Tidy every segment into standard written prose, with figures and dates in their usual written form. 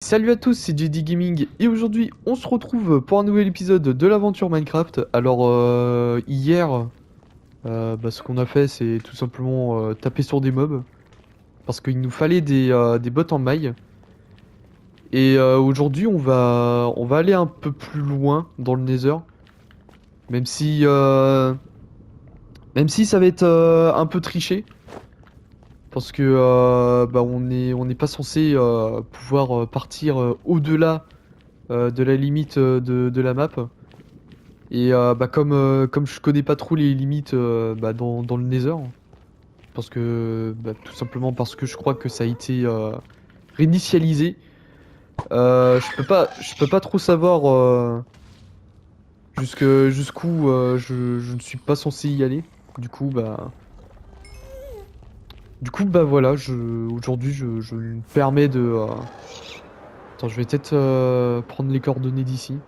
Salut à tous, c'est JD Gaming et aujourd'hui on se retrouve pour un nouvel épisode de l'aventure Minecraft. Alors hier, ce qu'on a fait c'est tout simplement taper sur des mobs parce qu'il nous fallait des bottes en maille. Et aujourd'hui on va aller un peu plus loin dans le Nether, même si, euh, même si ça va être un peu triché parce que on n'est pas censé pouvoir partir au-delà de la limite de la map. Et comme je connais pas trop les limites dans le Nether, parce que tout simplement parce que je crois que ça a été réinitialisé, je peux pas trop savoir jusqu'où je ne suis pas censé y aller. Du coup voilà, aujourd'hui je me permets de attends, je vais peut-être prendre les coordonnées d'ici.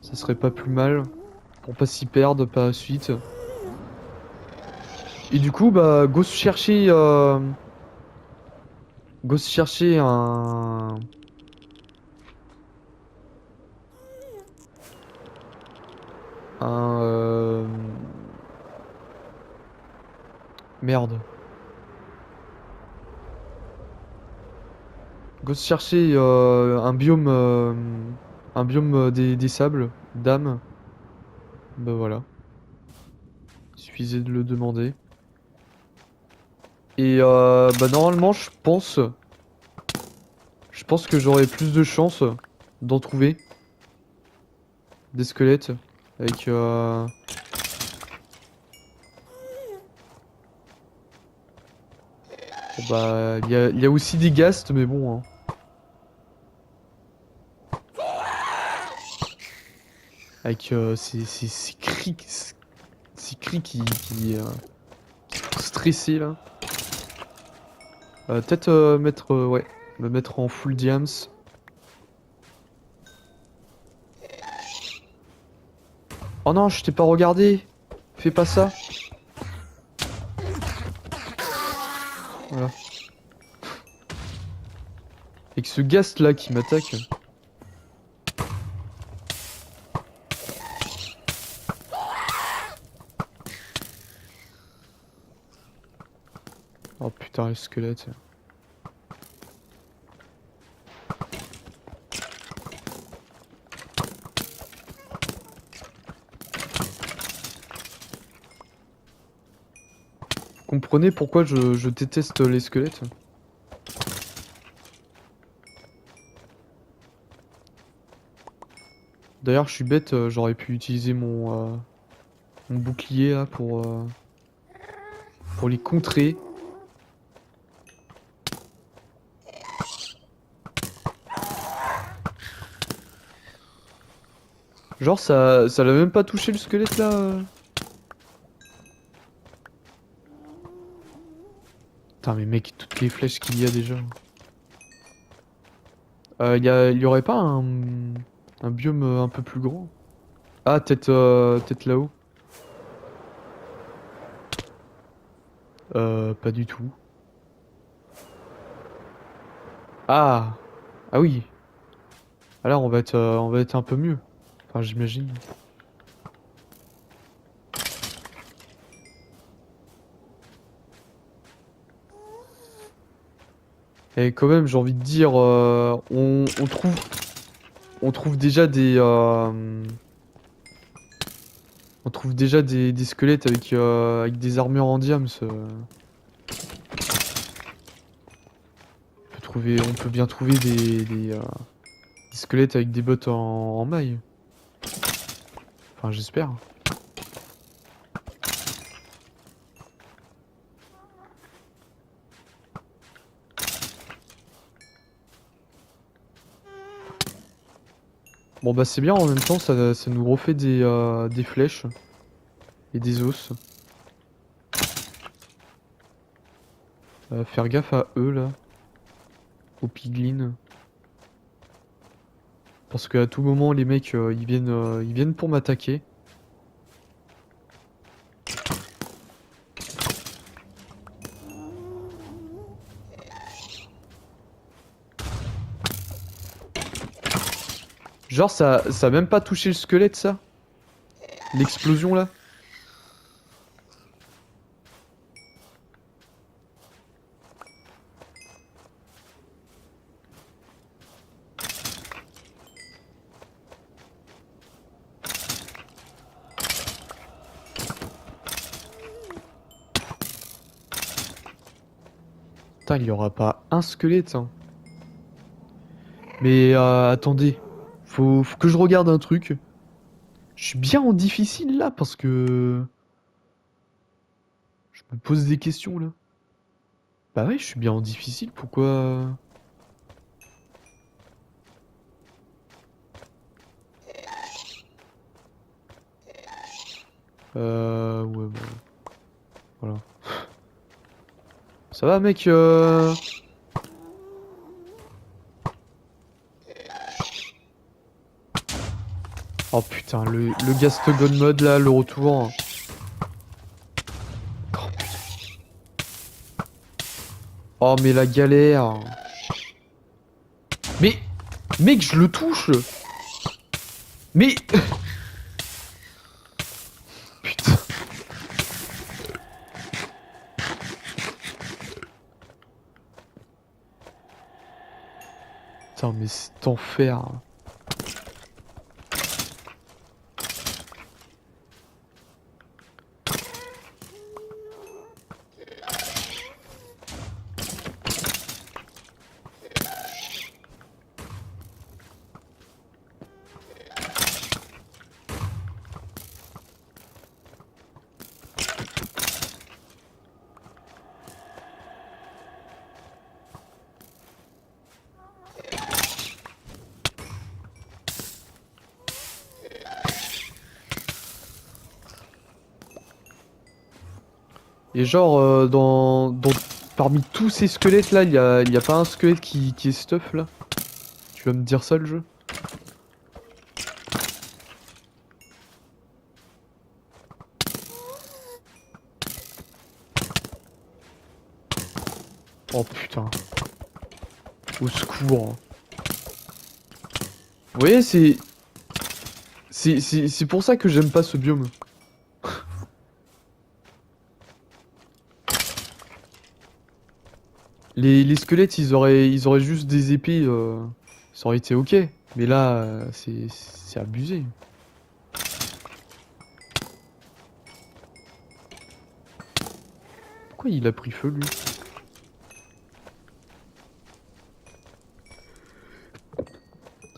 Ça serait pas plus mal pour pas s'y perdre par la suite. Et du coup, go se chercher un, merde. Go se chercher un biome des sables, d'âme. Bah voilà, il suffisait de le demander. Et normalement, je pense que j'aurai plus de chances d'en trouver des squelettes avec. Bon, bah, il y a aussi des ghasts, mais bon, hein. Avec ces cris qui font stresser là. Peut-être ouais, me mettre en full diams. Oh non, je t'ai pas regardé. Fais pas ça. Voilà. Avec ce ghast là qui m'attaque. Oh putain, le squelette. Comprenez pourquoi je déteste les squelettes? D'ailleurs, je suis bête, j'aurais pu utiliser mon bouclier là pour les contrer. Genre, ça l'a même pas touché le squelette là. Putain, mais mec, toutes les flèches qu'il y a déjà. Il y aurait pas un biome un peu plus grand? Ah, peut-être là-haut. Pas du tout. Ah! Ah oui! Alors on va être un peu mieux. Enfin, j'imagine. Et quand même, j'ai envie de dire, on trouve déjà on trouve déjà des squelettes avec des armures en diams. On peut bien trouver des squelettes avec des bottes en maille. Enfin, j'espère. Bon bah c'est bien, en même temps ça nous refait des flèches et des os. Faire gaffe à eux là, aux piglins. Parce qu'à tout moment les mecs ils viennent pour m'attaquer. Genre ça a même pas touché le squelette ça? L'explosion là? Putain, il y aura pas un squelette hein. Mais attendez, faut que je regarde un truc. Je suis bien en difficile là parce que je me pose des questions là. Bah ouais, je suis bien en difficile, pourquoi... Ouais, bah, voilà. Ça va mec Oh putain, le Gastogon mode là, le retour. Oh, putain. Oh mais la galère. Mais... Mec, je le touche. Mais... Putain. Putain, mais c'est enfer. Et genre, parmi tous ces squelettes là, il y a pas un squelette qui est stuff là? Tu vas me dire ça le jeu? Oh putain. Au secours. Vous voyez, c'est pour ça que j'aime pas ce biome. Les squelettes, ils auraient juste des épées, ça aurait été ok. Mais là, c'est abusé. Pourquoi il a pris feu, lui?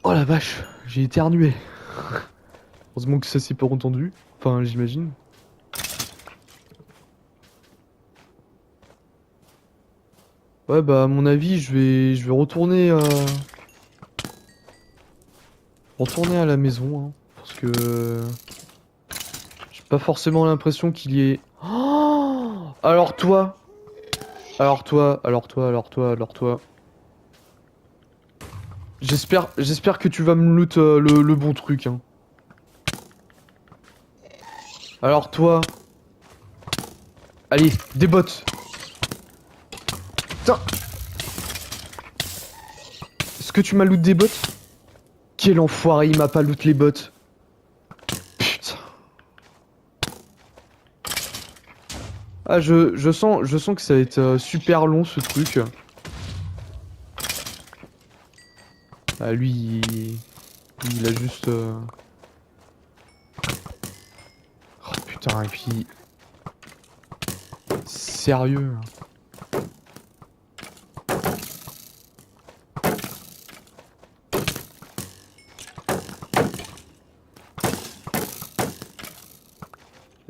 Oh la vache, j'ai éternué. Heureusement que ça s'est pas entendu. Enfin, j'imagine. Ouais, bah, à mon avis, je vais retourner, retourner à la maison, hein, parce que j'ai pas forcément l'impression qu'il y ait... Oh, alors toi, alors toi, alors toi, alors toi, alors toi. J'espère que tu vas me loot le bon truc, hein. Alors toi, allez, des bottes. Putain, est-ce que tu m'as loot des bottes? Quel enfoiré, il m'a pas loot les bottes. Putain. Ah, je sens que ça va être super long ce truc. Ah, il a juste... Oh putain, et puis... Sérieux.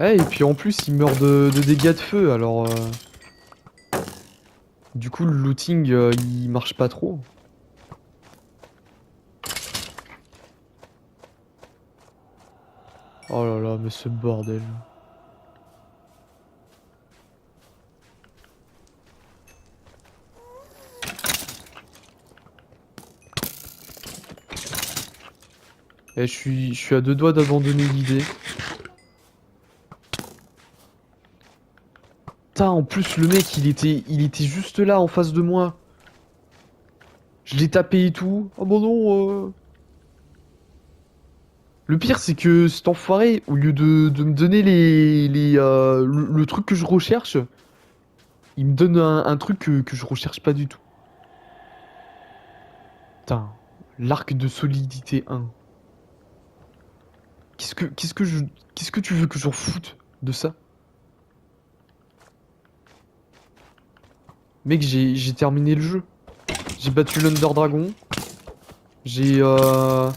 Eh, et puis en plus, il meurt de dégâts de feu, alors... Du coup, le looting, il marche pas trop. Oh là là, mais ce bordel. Eh, je suis à deux doigts d'abandonner l'idée. Putain, en plus, le mec, il était juste là, en face de moi. Je l'ai tapé et tout. Oh bon non. Le pire, c'est que cet enfoiré, au lieu de me donner le truc que je recherche, il me donne un truc que je recherche pas du tout. Putain, l'arc de solidité 1. Qu'est-ce que je, qu'est-ce que tu veux que j'en foute de ça? Mec, j'ai terminé le jeu. J'ai battu l'Under Dragon. J'ai, voilà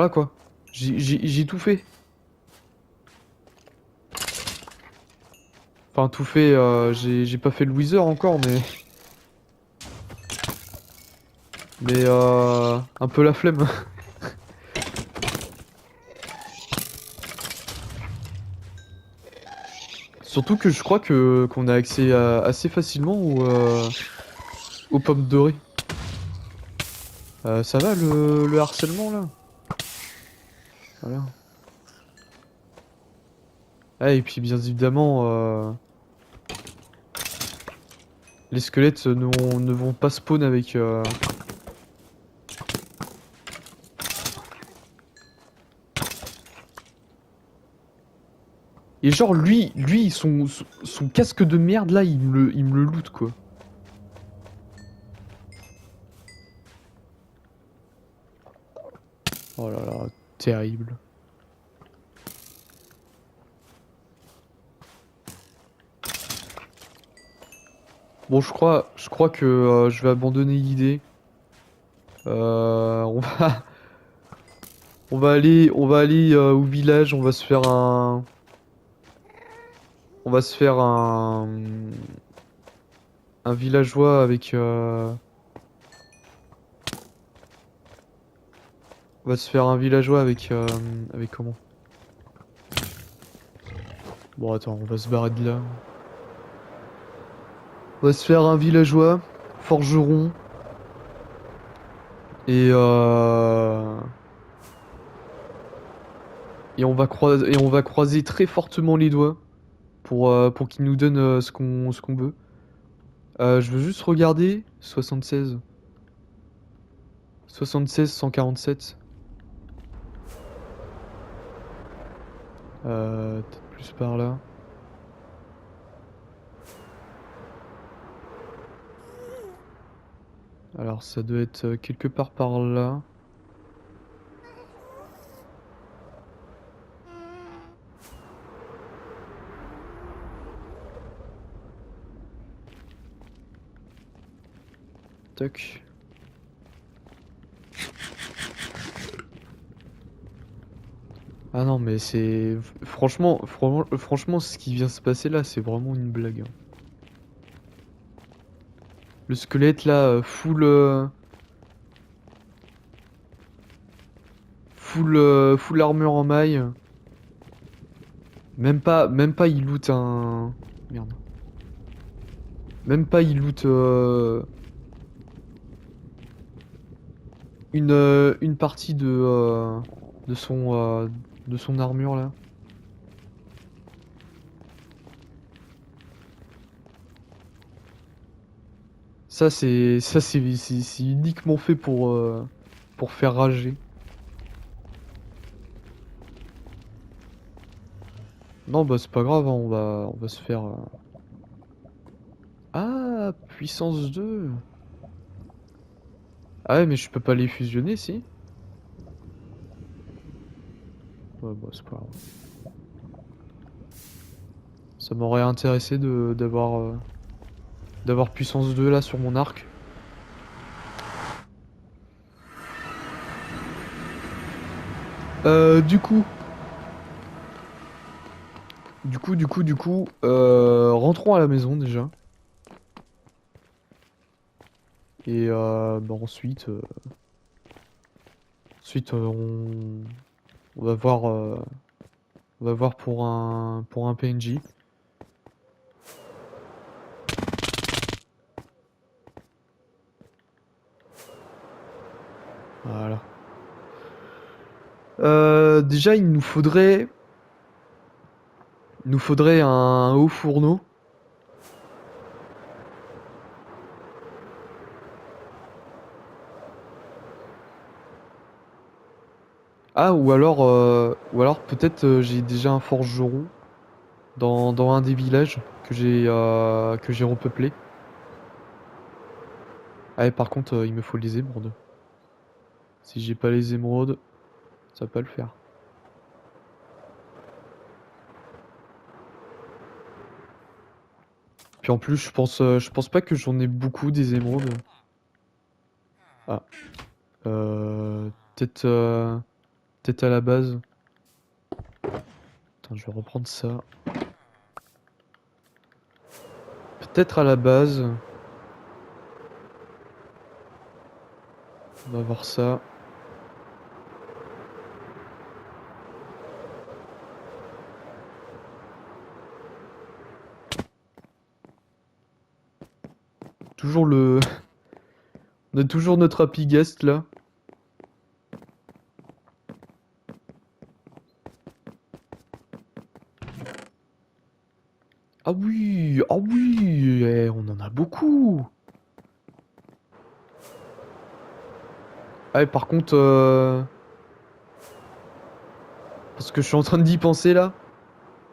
quoi. J'ai tout fait. Enfin, tout fait, j'ai pas fait le Wither encore, mais un peu la flemme. Surtout que je crois que qu'on a accès assez facilement aux pommes dorées. Ça va le harcèlement là? Voilà. Ah, et puis bien évidemment, les squelettes ne vont pas spawn avec. Et genre lui son casque de merde là, il me le loot quoi. Oh là là, terrible. Bon, je crois que je vais abandonner l'idée. On va, on va aller au village. On va se faire on va se faire un villageois avec. On va se faire un villageois avec, avec comment? Bon, attends, on va se barrer de là. On va se faire un villageois, forgeron, et et on va croiser très fortement les doigts pour qu'il nous donne ce qu'on veut. Je veux juste regarder 76 76 147. Peut-être plus par là. Alors ça doit être quelque part par là. Toc. Ah non mais c'est franchement ce qui vient se passer là c'est vraiment une blague, hein. Le squelette là full armure en maille. Même pas il loot un merde. Même pas il loot une partie de son armure là. C'est uniquement fait pour faire rager. Non bah c'est pas grave, hein, on va se faire Ah, puissance 2. Ah ouais mais je peux pas les fusionner si? Ouais bah c'est pas grave. Ça m'aurait intéressé de d'avoir puissance 2 là sur mon arc. Du coup, rentrons à la maison déjà. Et bah ensuite on va voir, on va voir pour un PNJ. Voilà. Déjà il nous faudrait un haut fourneau. Ah, ou alors peut-être j'ai déjà un forgeron dans un des villages que j'ai repeuplé. Ah, et par contre, il me faut les émeraudes. Si j'ai pas les émeraudes, ça va pas le faire. Puis en plus, je pense pas que j'en ai beaucoup des émeraudes. Ah, peut-être peut-être à la base. Attends, je vais reprendre ça. Peut-être à la base, on va voir ça. Toujours le... On a toujours notre happy guest là. Ah oui, eh, on en a beaucoup. Ah, et par contre, parce que je suis en train d'y penser là.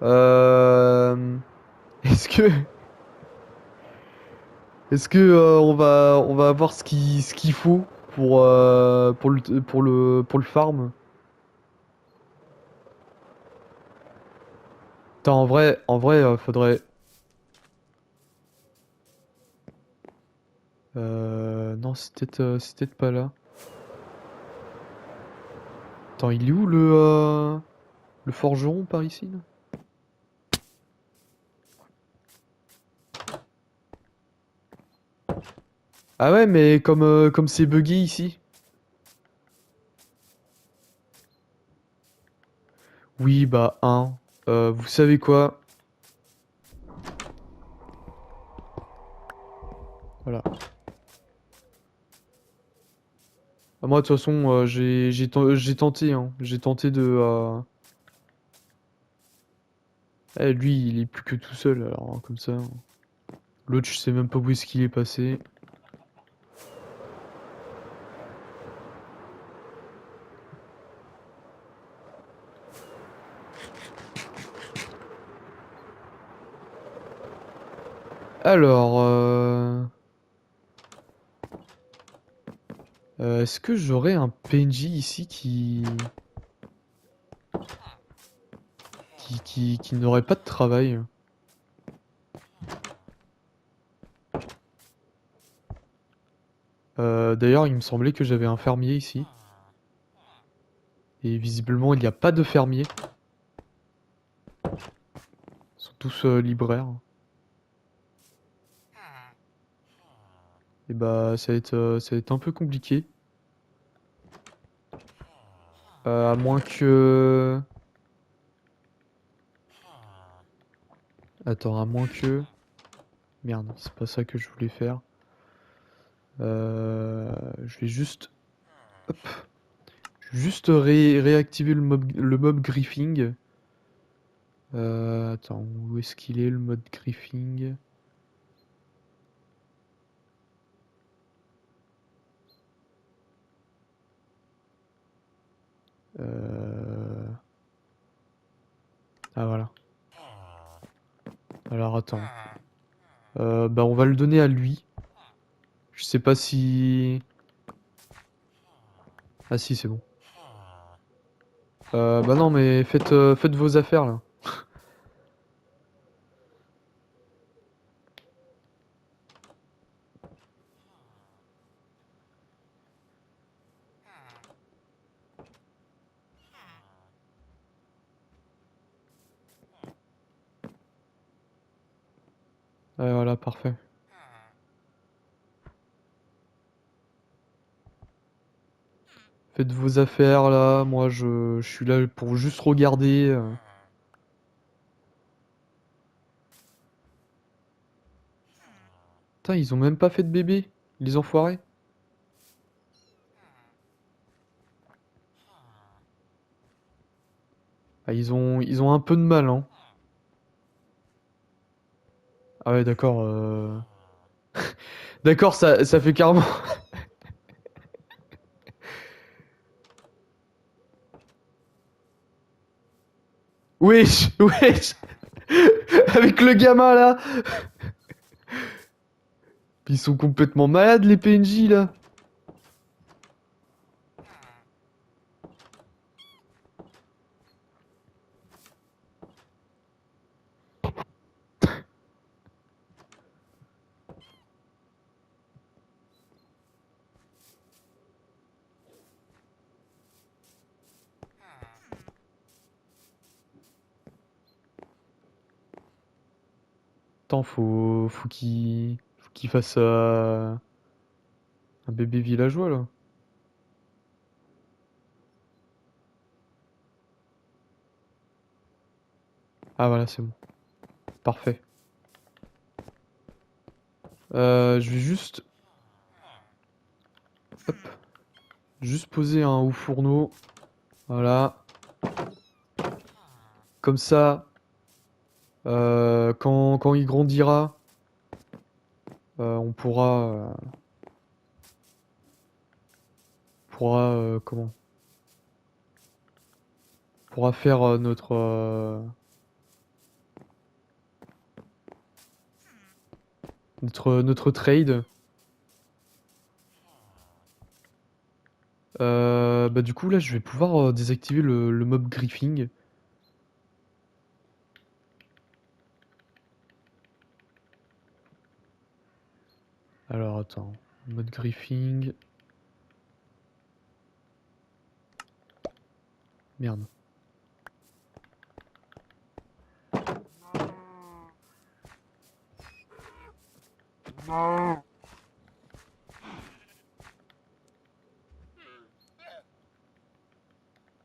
Euh... Est-ce que, on va avoir ce qu'il faut pour le farm? Attends, en vrai, faudrait. Non, c'est peut-être pas là. Attends, il est où le forgeron par ici là? Ah ouais, mais comme c'est buggé ici. Oui, bah, vous savez quoi? Voilà. Ah, moi, de toute façon, j'ai tenté, hein. J'ai tenté de. Eh, lui, il est plus que tout seul, alors, hein, comme ça, hein. L'autre, je sais même pas où est-ce qu'il est passé. Alors, est-ce que j'aurais un PNJ ici qui n'aurait pas de travail? D'ailleurs, il me semblait que j'avais un fermier ici. Et visiblement, il n'y a pas de fermier. Ils sont tous libraires. Et bah, ça va être un peu compliqué. À moins que... Attends, à moins que... Merde, c'est pas ça que je voulais faire. Je vais juste... Hop. Je vais juste réactiver le mob griefing. Attends, où est-ce qu'il est le mode griefing? Euh... Ah voilà. Alors attends. Bah on va le donner à lui. Je sais pas si... Ah si, c'est bon. Bah non, mais faites vos affaires là. Ouais, voilà, parfait. Faites vos affaires là. Moi, je suis là pour juste regarder. Putain, ils ont même pas fait de bébé, les enfoirés. Ah, ils ont un peu de mal, hein. Ah ouais, d'accord. D'accord, ça fait carrément. Wesh, wesh. Avec le gamin là. Ils sont complètement malades les PNJ là. Attends, faut qu'il fasse un bébé villageois là. Ah voilà, c'est bon. Parfait. Je vais hop, juste poser un haut fourneau. Voilà. Comme ça, quand il grandira, on pourra comment? On pourra faire notre trade. Bah du coup là je vais pouvoir désactiver le mob griefing. Alors attends, mode griefing. Merde.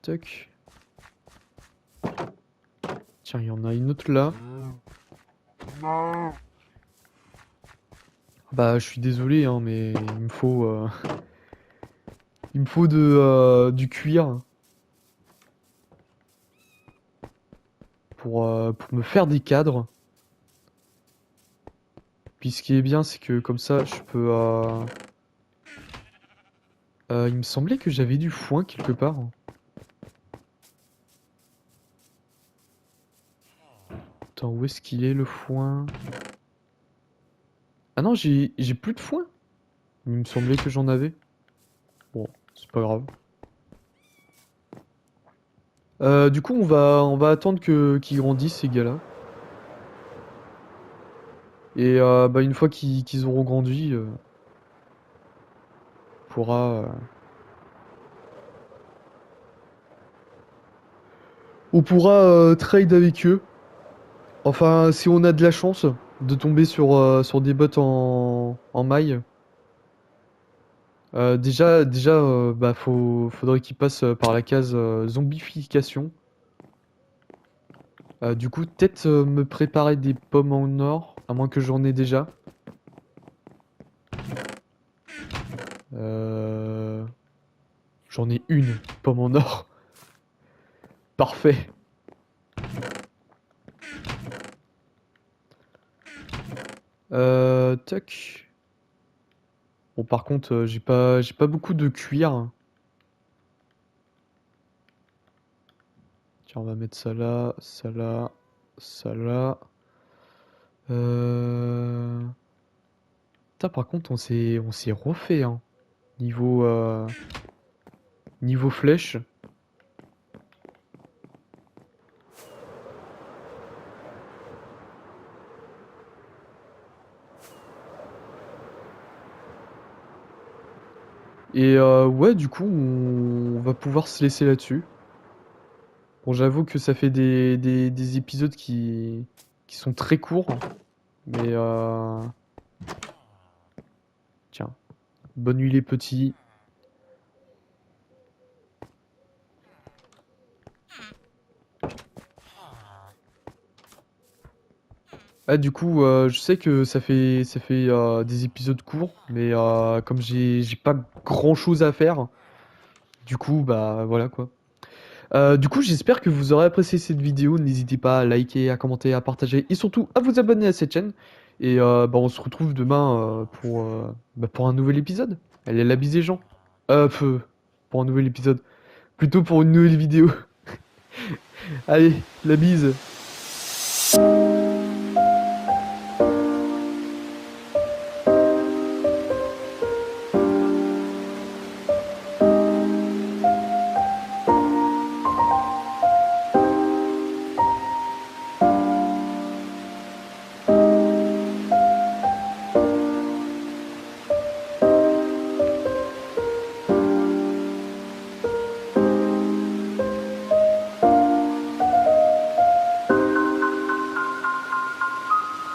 Tac. Tiens, il y en a une autre là. Bah je suis désolé hein, mais il me faut du cuir pour me faire des cadres. Puis ce qui est bien c'est que comme ça je peux il me semblait que j'avais du foin quelque part. Attends, où est-ce qu'il est le foin? Ah non, j'ai plus de foin. Il me semblait que j'en avais. Bon, c'est pas grave. Du coup, on va attendre qu'ils grandissent, ces gars-là. Et bah, une fois qu'ils auront grandi, on pourra trade avec eux. Enfin, si on a de la chance de tomber sur des bots en maille. Déjà, bah, faudrait qu'ils passent par la case zombification. Du coup, peut-être me préparer des pommes en or, à moins que j'en ai déjà. Euh, J'en ai une pomme en or. Parfait. Tac. Bon, par contre, j'ai pas beaucoup de cuir. Tiens, on va mettre ça là, ça là, ça là. Euh... Putain, par contre, on s'est refait, hein. Niveau, niveau flèche. Et ouais, du coup, on va pouvoir se laisser là-dessus. Bon, j'avoue que ça fait des épisodes qui sont très courts. Mais tiens, bonne nuit les petits. Ah, du coup, je sais que ça fait des épisodes courts, mais comme j'ai pas grand-chose à faire, du coup, bah voilà quoi. Du coup, j'espère que vous aurez apprécié cette vidéo. N'hésitez pas à liker, à commenter, à partager et surtout à vous abonner à cette chaîne. Et bah, on se retrouve demain pour un nouvel épisode. Allez, la bise les gens. Peu, pour un nouvel épisode. Plutôt pour une nouvelle vidéo. Allez, la bise.